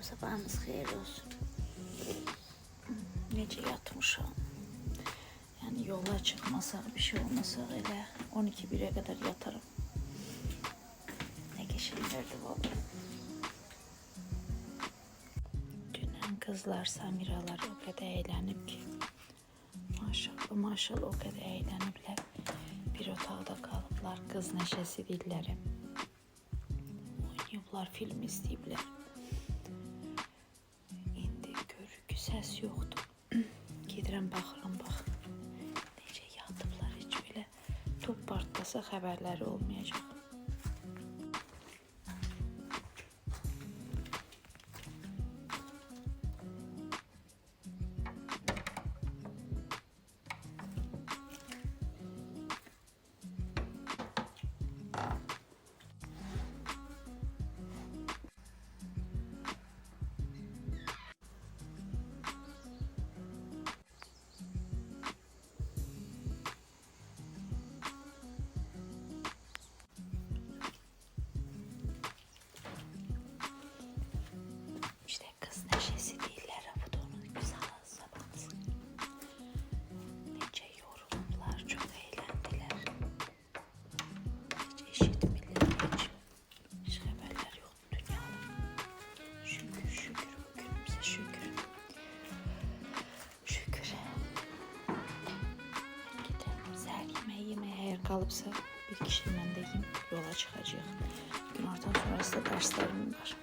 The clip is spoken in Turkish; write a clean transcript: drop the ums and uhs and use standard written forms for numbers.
Sabahınız xeyir olsun. Necə yatmışam. Yani yola çıkmasak, bir şey olmasa elə 12-1'e kadar yatarım. Ne geçirlerdi valla. Dünen kızlar Samiralar o kadar eğlenip ki. Maşallah maşallah o kadar eğlenipler. Bir otaqda kalıblar, kız neşesi dilləri. Oynayıblar, film izləyiblər. İndi görürük səs yoxdur. Gedirəm baxıram bax. Necə yatıblar, heç belə top partlasa xəbərləri olmayacaq. İşte kız neşesi değiller, bu da onun güzel zamanı. Nece yoruldular, çok eğlendiler. Hiç eşitmiyorlar, hiç haberler yok dünyada. Şükür şükür bugünümüze şükür. Şükür. Gidelim güzel yemeğe eğer kalıpsa bir kişi ben de yiyeyim, yola çıkacağız. Günortadan sonrası da derslerim var.